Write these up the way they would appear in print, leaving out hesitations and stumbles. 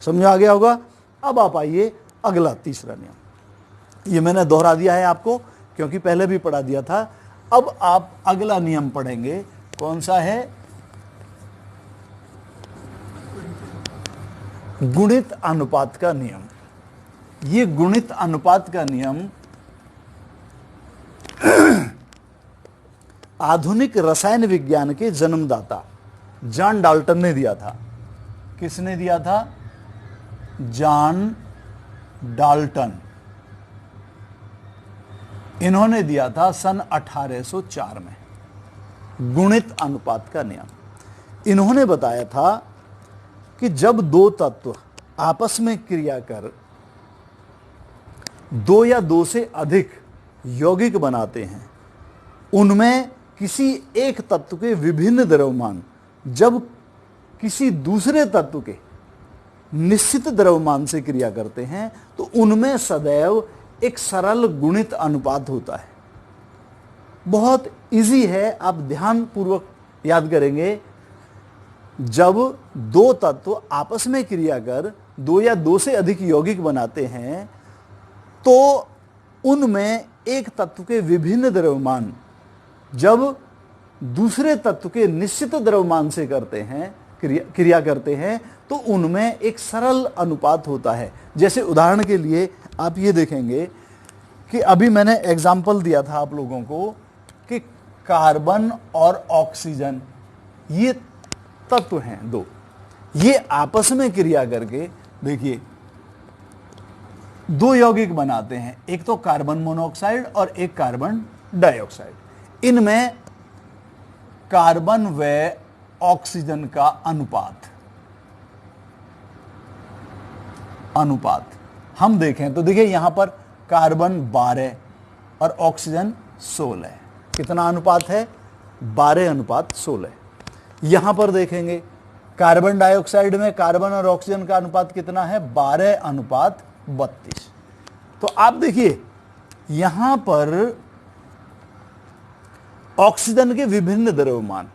समझ आ गया होगा। अब आप आइए अगला तीसरा नियम, ये मैंने दोहरा दिया है आपको क्योंकि पहले भी पढ़ा दिया था। अब आप अगला नियम पढ़ेंगे, कौन सा है? गुणित अनुपात का नियम। ये गुणित अनुपात का नियम आधुनिक रसायन विज्ञान के जन्मदाता जॉन डाल्टन ने दिया था। किसने दिया था? John Dalton. इन्होंने दिया था सन 1804 में गुणित अनुपात का नियम। इन्होंने बताया था कि जब दो तत्व आपस में क्रिया कर दो या दो से अधिक यौगिक बनाते हैं, उनमें किसी एक तत्व के विभिन्न द्रव्यमान जब किसी दूसरे तत्व के निश्चित द्रव्यमान से क्रिया करते हैं तो उनमें सदैव एक सरल गुणित अनुपात होता है। बहुत इजी है, आप ध्यान पूर्वक याद करेंगे। जब दो तत्व आपस में क्रिया कर दो या दो से अधिक यौगिक बनाते हैं तो उनमें एक तत्व के विभिन्न द्रव्यमान जब दूसरे तत्व के निश्चित द्रव्यमान से करते हैं क्रिया करते हैं तो उनमें एक सरल अनुपात होता है। जैसे उदाहरण के लिए आप ये देखेंगे कि अभी मैंने एग्जाम्पल दिया था आप लोगों को कि कार्बन और ऑक्सीजन ये तत्व हैं दो, ये आपस में क्रिया करके देखिए दो यौगिक बनाते हैं, एक तो कार्बन मोनोऑक्साइड और एक कार्बन डाइऑक्साइड। इनमें कार्बन व ऑक्सीजन का अनुपात हम देखें तो देखिए यहां पर कार्बन 12 और ऑक्सीजन 16। कितना अनुपात है? 12:16। यहां पर देखेंगे कार्बन डाइऑक्साइड में कार्बन और ऑक्सीजन का अनुपात कितना है? 12:32। तो आप देखिए यहां पर ऑक्सीजन के विभिन्न द्रव्यमान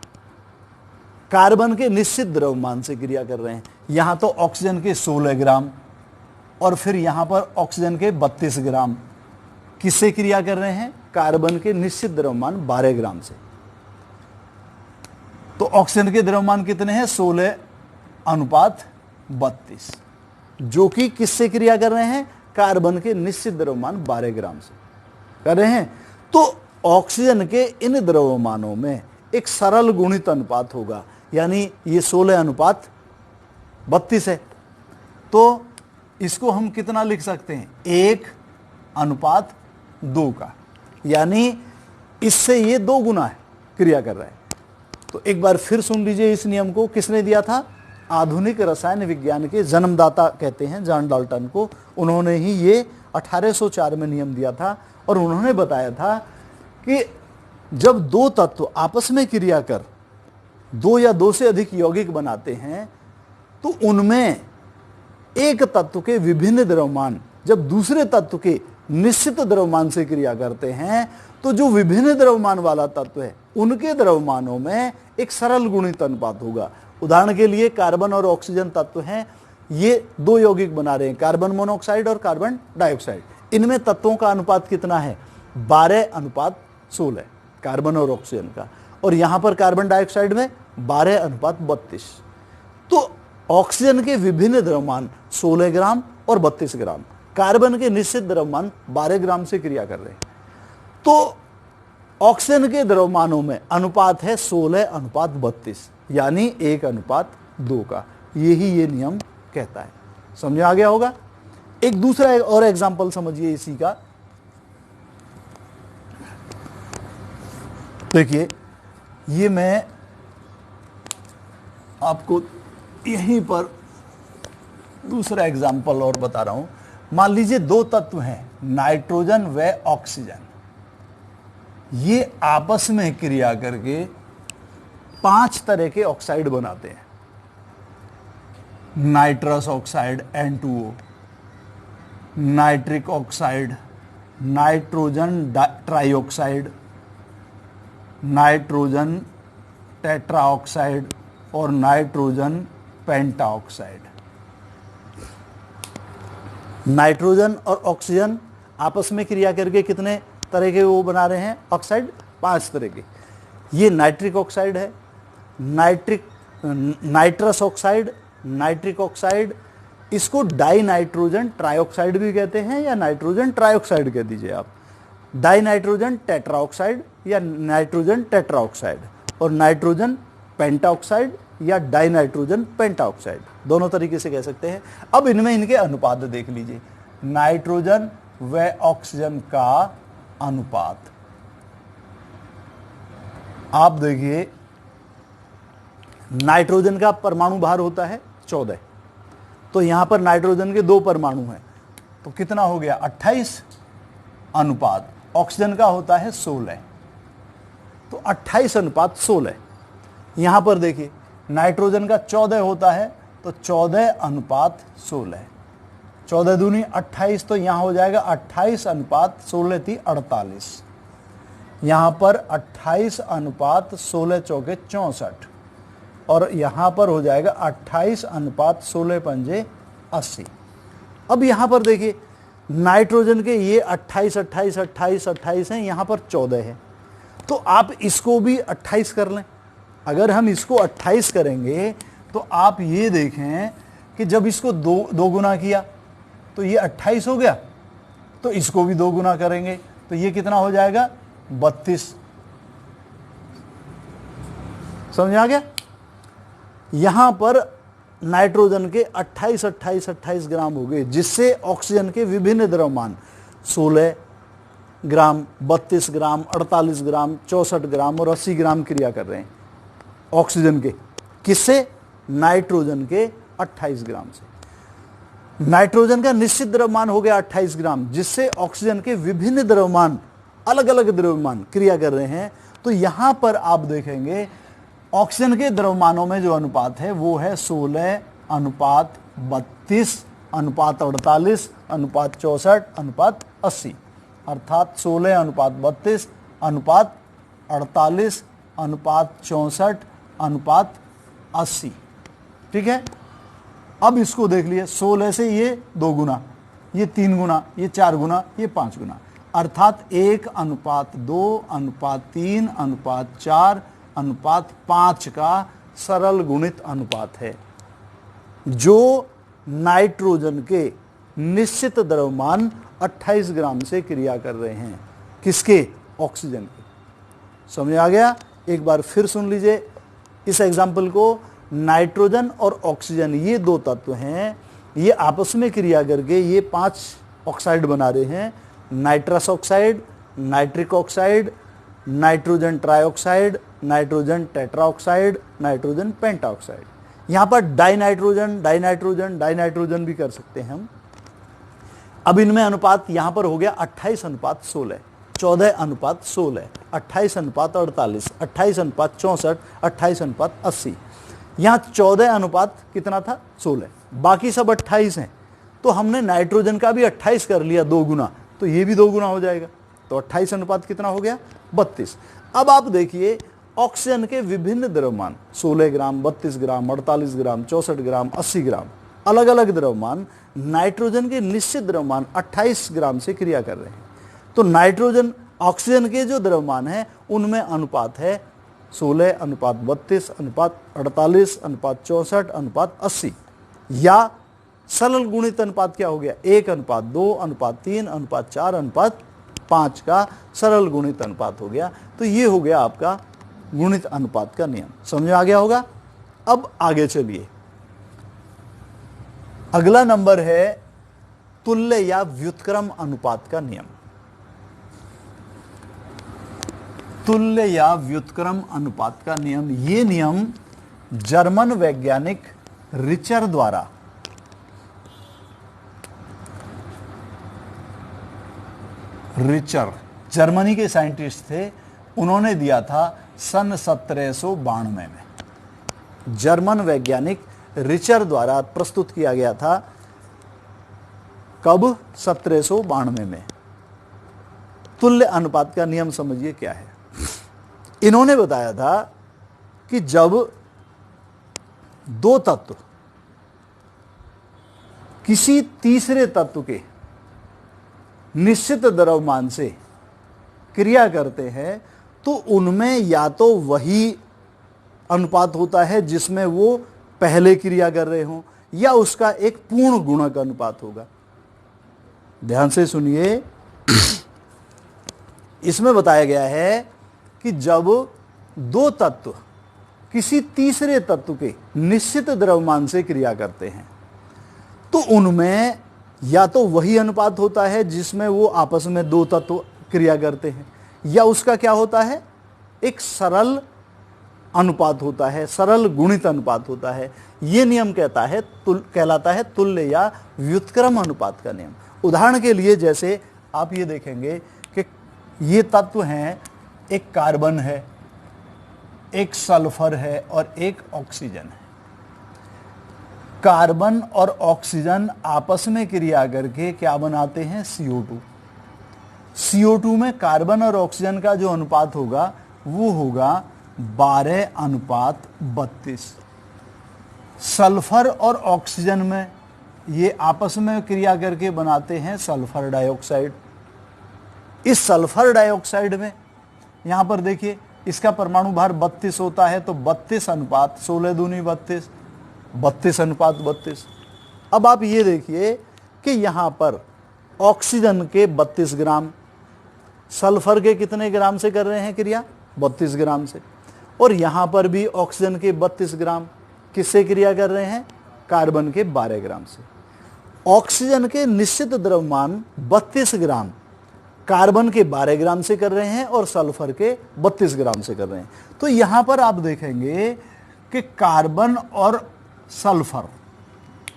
कार्बन के निश्चित द्रव्यमान से क्रिया कर रहे हैं। यहां तो ऑक्सीजन के 16 ग्राम और फिर यहां पर ऑक्सीजन के 32 ग्राम किससे क्रिया कर रहे हैं? कार्बन के निश्चित द्रव्यमान 12 ग्राम से। तो ऑक्सीजन के द्रव्यमान कितने हैं? 16:32, जो कि किससे क्रिया कर रहे हैं? कार्बन के निश्चित द्रव्यमान 12 ग्राम से कर रहे हैं। तो ऑक्सीजन के इन द्रव्यमानों में एक सरल गुणित अनुपात होगा, यानी ये 16:32 है। तो इसको हम कितना लिख सकते हैं? 1:2 का, यानी इससे ये 2 गुना है क्रिया कर रहा है। तो एक बार फिर सुन लीजिए इस नियम को। किसने दिया था? आधुनिक रसायन विज्ञान के जन्मदाता कहते हैं जॉन डाल्टन को। उन्होंने ही ये 1804 में नियम दिया था और उन्होंने बताया था कि जब दो तत्व आपस में क्रिया कर दो या दो से अधिक यौगिक बनाते हैं तो उनमें एक तत्व के विभिन्न द्रव्यमान जब दूसरे तत्व के निश्चित द्रव्यमान से क्रिया करते हैं तो जो विभिन्न द्रव्यमान वाला तत्व है उनके द्रव्यमानों में एक सरल गुणित अनुपात होगा। उदाहरण के लिए कार्बन और ऑक्सीजन तत्व हैं, ये 2 यौगिक बना रहे हैं, कार्बन मोनोऑक्साइड और कार्बन डाइऑक्साइड। इनमें तत्वों का अनुपात कितना है? 12:16 कार्बन और ऑक्सीजन का, और यहां पर कार्बन डाइऑक्साइड में 12:32। तो ऑक्सीजन के विभिन्न द्रव्यमान 16 ग्राम और 32 ग्राम, कार्बन के निश्चित द्रव्यमान 12 ग्राम से क्रिया कर रहे हैं। तो ऑक्सीजन के द्रव्यमानों में अनुपात है 16:32, यानी 1:2 का। यही ये नियम कहता है। समझ आ गया होगा। एक दूसरा और एग्जांपल समझिए इसी का। देखिए ये मैं आपको यहीं पर दूसरा एग्जांपल और बता रहा हूं। मान लीजिए 2 तत्व हैं, नाइट्रोजन व ऑक्सीजन। ये आपस में क्रिया करके 5 तरह के ऑक्साइड बनाते हैं। Nitrous oxide N2O, nitric oxide, nitrogen trioxide, nitrogen tetroxide और नाइट्रोजन पेंटाऑक्साइड। नाइट्रोजन और ऑक्सीजन आपस में क्रिया करके कितने तरह के वो बना रहे हैं ऑक्साइड, 5 तरह के। ये नाइट्रिक ऑक्साइड है, नाइट्रस ऑक्साइड, नाइट्रिक ऑक्साइड, इसको डाई नाइट्रोजन ट्राइऑक्साइड भी कहते हैं या नाइट्रोजन ट्राइऑक्साइड कह दीजिए आप, डाई नाइट्रोजन टेट्राऑक्साइड या नाइट्रोजन टेट्राऑक्साइड, और नाइट्रोजन पेंटाऑक्साइड या डाई नाइट्रोजन पेंटाऑक्साइड, दोनों तरीके से कह सकते हैं। अब इनमें इनके अनुपात देख लीजिए, नाइट्रोजन व ऑक्सीजन का अनुपात आप देखिए, नाइट्रोजन का परमाणु भार होता है 14, तो यहां पर नाइट्रोजन के 2 परमाणु हैं, तो कितना हो गया 28 अनुपात, ऑक्सीजन का होता है 16, तो 28 अनुपात 16। यहां पर देखिए नाइट्रोजन का 14 होता है, तो 14 अनुपात 16, 14 दूनी 28, तो यहां हो जाएगा 28 अनुपात 16 थी 48, यहां पर 28 अनुपात 16 चौके 64, और यहां पर हो जाएगा 28 अनुपात 16 पंजे 80। अब यहां पर देखिए नाइट्रोजन के ये 28 28 28 28 हैं, यहां पर 14 है, तो आप इसको भी 28 कर लें। अगर हम इसको 28 करेंगे तो आप ये देखें कि जब इसको दो गुना किया तो ये 28 हो गया, तो इसको भी 2 गुना करेंगे तो ये कितना हो जाएगा 32। समझ आ गया? यहां पर नाइट्रोजन के 28 28 28 ग्राम हो गए, जिससे ऑक्सीजन के विभिन्न द्रव्यमान 16 ग्राम, 32 ग्राम, 48 ग्राम, 64 ग्राम और 80 ग्राम क्रिया कर रहे हैं ऑक्सीजन के, किससे? नाइट्रोजन के 28 ग्राम से। नाइट्रोजन का निश्चित द्रव्यमान हो गया 28 ग्राम, जिससे ऑक्सीजन के विभिन्न द्रव्यमान, अलग अलग द्रव्यमान क्रिया कर रहे हैं। तो यहां पर आप देखेंगे ऑक्सीजन के द्रव्यमानों में जो अनुपात है वो है 16 अनुपात 32 अनुपात 48 अनुपात 64 अनुपात 80, अर्थात 16 अनुपात 32 अनुपात 48 अनुपात 64 अनुपात 80। ठीक है, अब इसको देख लिए, 16 से ये 2 गुना, ये 3 गुना, ये 4 गुना, ये 5 गुना, अर्थात 1 अनुपात 2 अनुपात 3 अनुपात 4 अनुपात 5 का सरल गुणित अनुपात है, जो नाइट्रोजन के निश्चित द्रव्यमान 28 ग्राम से क्रिया कर रहे हैं। किसके? ऑक्सीजन के। समझ आ गया? एक बार फिर सुन लीजिए इस एग्जाम्पल को। नाइट्रोजन और ऑक्सीजन ये 2 तत्व हैं, ये आपस में क्रिया करके ये 5 ऑक्साइड बना रहे हैं, nitrous oxide, nitric oxide, nitrogen trioxide, nitrogen tetroxide, nitrogen pentoxide. यहां पर die nitrogen die nitrogen die nitrogen भी कर सकते हैं हम। अब इनमें अनुपात यहां पर हो गया 28 अनुपात 16, 14 अनुपात 16, 28 अनुपात 48, 28 अनुपात 64, 28 अनुपात 80। यहां 14 अनुपात कितना था? 16, बाकी सब 28 हैं, तो हमने नाइट्रोजन का भी 28 कर लिया 2 गुना, तो ये भी 2 गुना हो जाएगा, तो 28 अनुपात कितना हो गया? 32। अब आप देखिए ऑक्सीजन के विभिन्न द्रव्यमान 16 ग्राम, 32 ग्राम, 48 ग्राम, 64 ग्राम, 80 ग्राम, अलग अलग द्रव्यमान नाइट्रोजन के निश्चित द्रव्यमान 28 ग्राम से क्रिया कर रहे हैं। तो नाइट्रोजन ऑक्सीजन के जो द्रव्यमान है उनमें अनुपात है 16 अनुपात 32 अनुपात 48 अनुपात 64 अनुपात 80, या सरल गुणित अनुपात क्या हो गया? 1 अनुपात 2 अनुपात 3 अनुपात 4 अनुपात 5 का सरल गुणित अनुपात हो गया। तो ये हो गया आपका गुणित अनुपात का नियम। समझ आ गया होगा? अब आगे चलिए, अगला नंबर है तुल्य या व्युत्क्रम अनुपात का नियम। तुल्य या व्युत्क्रम अनुपात का नियम, ये नियम जर्मन वैज्ञानिक रिचर द्वारा जर्मनी के साइंटिस्ट थे, उन्होंने दिया था सन 1792 में। जर्मन वैज्ञानिक रिचर द्वारा प्रस्तुत किया गया था। कब? 1792 में। तुल्य अनुपात का नियम समझिए क्या है। इन्होंने बताया था कि जब 2 तत्व किसी तीसरे तत्व के निश्चित द्रव्यमान से क्रिया करते हैं तो उनमें या तो वही अनुपात होता है जिसमें वो पहले क्रिया कर रहे हों, या उसका एक पूर्ण गुणक अनुपात होगा। ध्यान से सुनिए, इसमें बताया गया है कि जब दो तत्व किसी तीसरे तत्व के निश्चित द्रव्यमान से क्रिया करते हैं तो उनमें या तो वही अनुपात होता है जिसमें वो आपस में दो तत्व क्रिया करते हैं, या उसका क्या होता है, एक सरल अनुपात होता है, सरल गुणित अनुपात होता है। यह नियम कहलाता है तुल्य या व्युत्क्रम अनुपात का नियम। उदाहरण के लिए जैसे आप ये देखेंगे कि ये तत्व हैं, एक कार्बन है, एक सल्फर है और एक ऑक्सीजन है। कार्बन और ऑक्सीजन आपस में क्रिया करके क्या बनाते हैं, CO2। CO2 में कार्बन और ऑक्सीजन का जो अनुपात होगा वो होगा 12:32। सल्फर और ऑक्सीजन में ये आपस में क्रिया करके बनाते हैं सल्फर डाइऑक्साइड। इस सल्फर डाइऑक्साइड में यहां पर देखिए इसका परमाणु भार 32 होता है, तो 32:16 दूनी 32, 32:32। अब आप ये देखिए कि यहां पर ऑक्सीजन के 32 ग्राम, सल्फर के कितने ग्राम से कर रहे हैं क्रिया, 32 ग्राम से, और यहां पर भी ऑक्सीजन के 32 ग्राम किससे क्रिया कर रहे हैं, कार्बन के 12 ग्राम से। ऑक्सीजन के निश्चित द्रव्यमान 32 ग्राम कार्बन के 12 ग्राम से कर रहे हैं और सल्फर के 32 ग्राम से कर रहे हैं। तो यहां पर आप देखेंगे कि कार्बन और सल्फर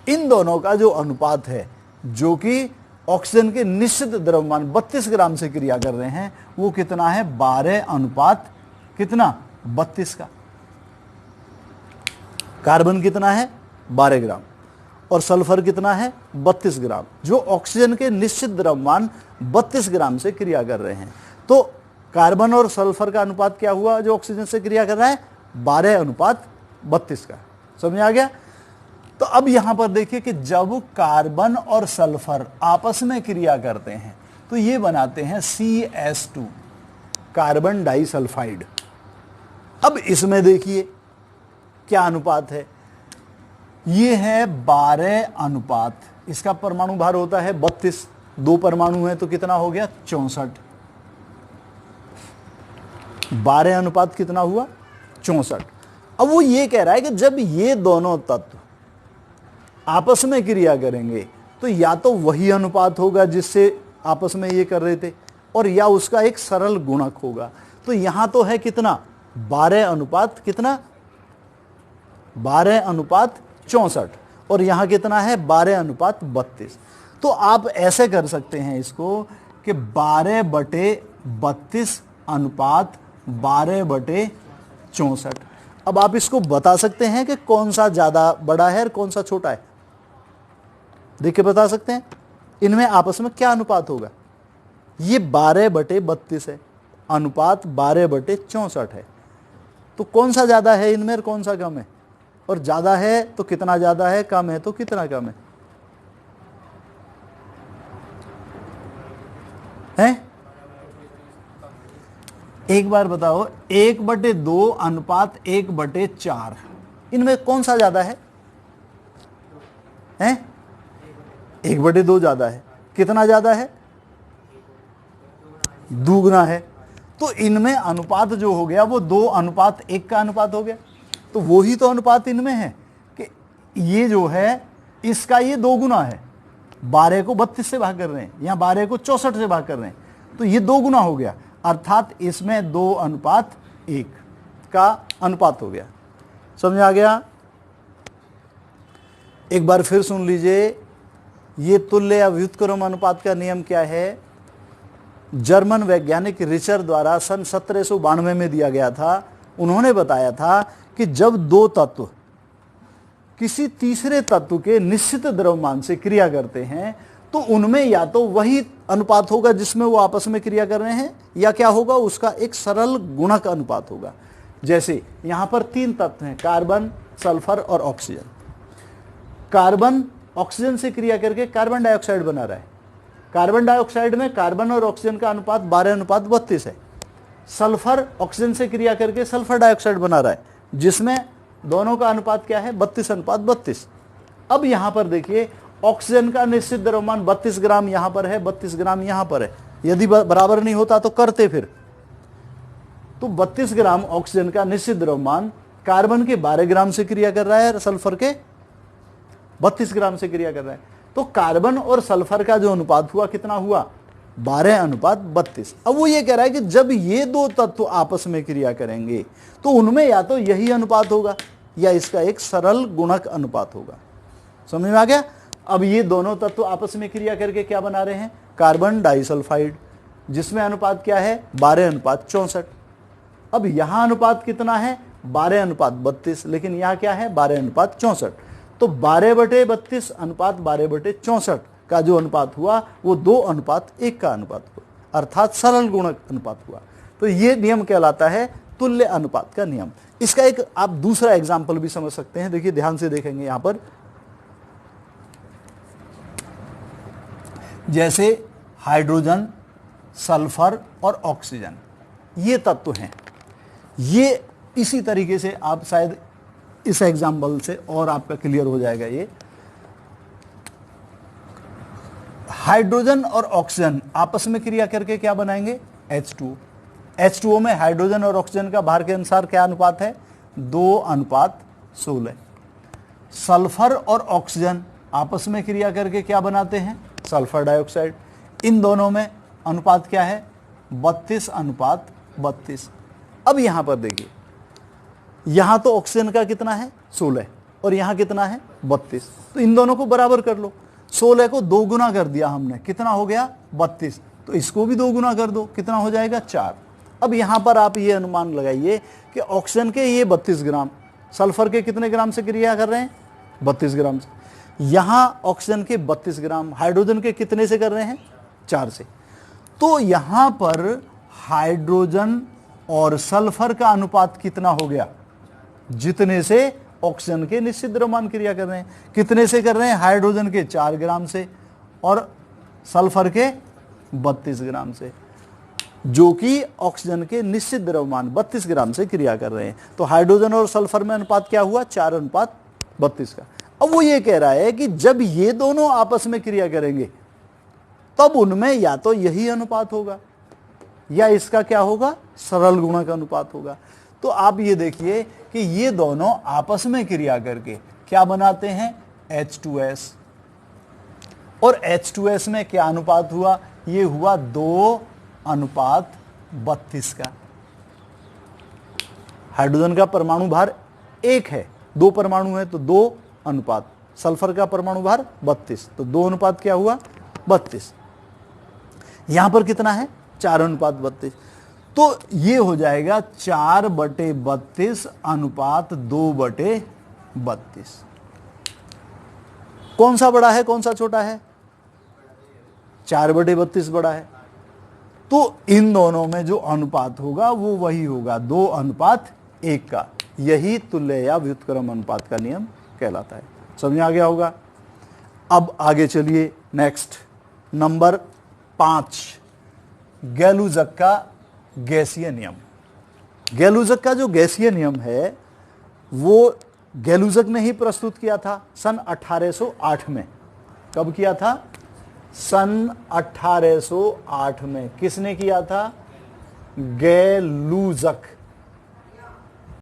इन दोनों का जो अनुपात है, जो कि ऑक्सीजन के निश्चित द्रव्यमान 32 ग्राम से क्रिया कर रहे हैं, वो कितना है, 12:32 का। कार्बन कितना है, 12 ग्राम, और सल्फर कितना है, 32 ग्राम, जो ऑक्सीजन के निश्चित द्रव्यमान 32 ग्राम से क्रिया कर रहे हैं। तो कार्बन और सल्फर का अनुपात क्या हुआ जो ऑक्सीजन से क्रिया कर रहा है, 12:32 का। समझ आ गया। तो अब यहां पर देखिए कि जब कार्बन और सल्फर आपस में क्रिया करते हैं तो ये बनाते हैं CS2, कार्बन डाइसल्फाइड। अब इसमें देखिए क्या अनुपात है, ये है 12:, इसका परमाणु भार होता है 32, दो परमाणु है तो कितना हो गया, 64। 12 कितना हुआ, 64। अब वो ये कह रहा है कि जब ये दोनों तत्व आपस में क्रिया करेंगे तो या तो वही अनुपात होगा जिससे आपस में ये कर रहे थे, और या उसका एक सरल गुणक होगा। तो यहां तो है कितना, 12 कितना, 12:64, और यहां कितना है, 12:32। तो आप ऐसे कर सकते हैं इसको कि 12/32 अनुपात 12/64। अब आप इसको बता सकते हैं कि कौन सा ज्यादा बड़ा है और कौन सा छोटा है, देख के बता सकते हैं इनमें आपस में क्या अनुपात होगा। ये 12/32 है, अनुपात 12/64 है, तो कौन सा ज्यादा है इनमें और कौन सा कम है, और ज्यादा है तो कितना ज्यादा है, कम है तो कितना कम है, हैं? एक बार बताओ, 1/2 अनुपात 1/4, इनमें कौन सा ज्यादा है, हैं? 1/2 ज्यादा है। कितना ज्यादा है, दुगना है। तो इनमें अनुपात जो हो गया वो 2:1 का अनुपात हो गया। तो वो ही तो अनुपात इनमें है कि ये जो है इसका ये 2 गुना है, 12 को 32 से भाग कर रहे हैं, यहाँ 12 को 64 से भाग कर रहे हैं, तो ये 2 गुना हो गया, अर्थात इसमें 2:1 का अनुपात हो गया। समझ आ गया। एक बार फिर सुन लीजिए, ये तुल्य या व्युत्क्रम अनुपात का नियम क्या है। जर्मन वैज्ञानिक रिचर द्वारा सन 1792 में दिया गया था। उन्होंने बताया था कि जब दो तत्व किसी तीसरे तत्व के निश्चित द्रव्यमान से क्रिया करते हैं तो उनमें या तो वही अनुपात होगा जिसमें वो आपस में क्रिया कर रहे हैं, या क्या होगा, उसका एक सरल गुणक अनुपात होगा। जैसे यहां पर 3 तत्व हैं, कार्बन, सल्फर और ऑक्सीजन। कार्बन ऑक्सीजन से क्रिया करके कार्बन डाइऑक्साइड बना रहा है। कार्बन डाइऑक्साइड में कार्बन और ऑक्सीजन का अनुपात 12:32 है। सल्फर ऑक्सीजन से क्रिया करके सल्फर डाइऑक्साइड बना रहा है, जिसमें दोनों का अनुपात क्या है, 32:32। अब यहां पर देखिए, ऑक्सीजन का निश्चित द्रव्यमान 32 ग्राम यहां पर है, 32 ग्राम यहां पर है। यदि बराबर नहीं होता तो करते फिर, तो 32 ग्राम ऑक्सीजन का निश्चित द्रव्यमान कार्बन के 12 ग्राम से क्रिया कर रहा है और सल्फर के 32 ग्राम से क्रिया कर रहा है। तो कार्बन और सल्फर का जो अनुपात हुआ कितना हुआ, 12:32। अब वो ये कह रहा है कि जब ये दो तत्व आपस में क्रिया करेंगे तो उनमें या तो यही अनुपात होगा या इसका एक सरल गुणक अनुपात होगा। समझ में आ गया। अब ये दोनों तत्व आपस में क्रिया करके क्या बना रहे हैं, कार्बन डाइसल्फाइड, जिसमें अनुपात क्या है, 12:64। अब यहां अनुपात कितना है, 12:32, लेकिन यहां क्या है, 12:64। तो 12/32 अनुपात 12/64 का जो अनुपात हुआ वो 2:1 का अनुपात हुआ, अर्थात सरल गुणक अनुपात हुआ। तो ये नियम कहलाता है तुल्य अनुपात का नियम। इसका एक आप दूसरा एग्जाम्पल भी समझ सकते हैं। देखिए, ध्यान से देखेंगे यहां पर, जैसे हाइड्रोजन, सल्फर और ऑक्सीजन, ये तत्व हैं। ये इसी तरीके से आप शायद इस एग्जाम्पल से और आपका क्लियर हो जाएगा। ये हाइड्रोजन और ऑक्सीजन आपस में क्रिया करके क्या बनाएंगे, H2O। H2O में हाइड्रोजन और ऑक्सीजन का भार के अनुसार क्या अनुपात है, 2:16। सल्फर और ऑक्सीजन आपस में क्रिया करके क्या बनाते हैं, सल्फर डाइऑक्साइड। इन दोनों में अनुपात क्या है, 32:32। अब यहां पर देखिए, यहां तो ऑक्सीजन का कितना है, 16, और यहां कितना है, 32। तो इन दोनों को बराबर कर लो। 16 को 2 गुना कर दिया हमने, कितना हो गया, 32। तो इसको भी 2 गुना कर दो, कितना हो जाएगा, 4। अब यहां पर आप ये अनुमान लगाइए कि ऑक्सीजन के ये 32 ग्राम, सल्फर के कितने ग्राम से क्रिया कर रहे हैं, 32 ग्राम से। यहां ऑक्सीजन के 32 ग्राम, हाइड्रोजन के कितने से कर रहे हैं, 4 से। तो यहां पर हाइड्रोजन और सल्फर का अनुपात कितना हो गया, जितने से ऑक्सीजन के निश्चित द्रव्यमान क्रिया कर रहे हैं। कितने से कर रहे हैं, हाइड्रोजन के 4 ग्राम से और सल्फर के 32 ग्राम से, जो कि ऑक्सीजन के निश्चित द्रव्यमान 32 ग्राम से क्रिया कर रहे हैं। तो हाइड्रोजन और सल्फर में अनुपात क्या हुआ, 4:32 का। अब वो ये कह रहा है कि जब ये दोनों आपस में क्रिया करेंगे तब उनमें या तो यही अनुपात होगा या इसका क्या होगा, सरल गुणक अनुपात होगा। तो आप ये देखिए कि ये दोनों आपस में क्रिया करके क्या बनाते हैं, H2S। और H2S में क्या अनुपात हुआ, ये हुआ 2:32 का। हाइड्रोजन का परमाणु भार 1 है, 2 परमाणु है तो 2 अनुपात, सल्फर का परमाणु भार 32, तो 2 अनुपात क्या हुआ, 32। यहां पर कितना है, 4:32। तो ये हो जाएगा 4/32 अनुपात 2/32। कौन सा बड़ा है, कौन सा छोटा है, 4/32 बड़ा है। तो इन दोनों में जो अनुपात होगा वो वही होगा, 2:1 का। यही तुल्य या व्युत्क्रम अनुपात का नियम कहलाता है। समझ आ गया होगा। अब आगे चलिए, नेक्स्ट नंबर 5, गैलुजक का गैसीय नियम। गैलुजक का जो गैसीय नियम है वो गैलुजक ने ही प्रस्तुत किया था सन 1808 में। कब किया था, सन 1808 में। किसने किया था, गैलुजक।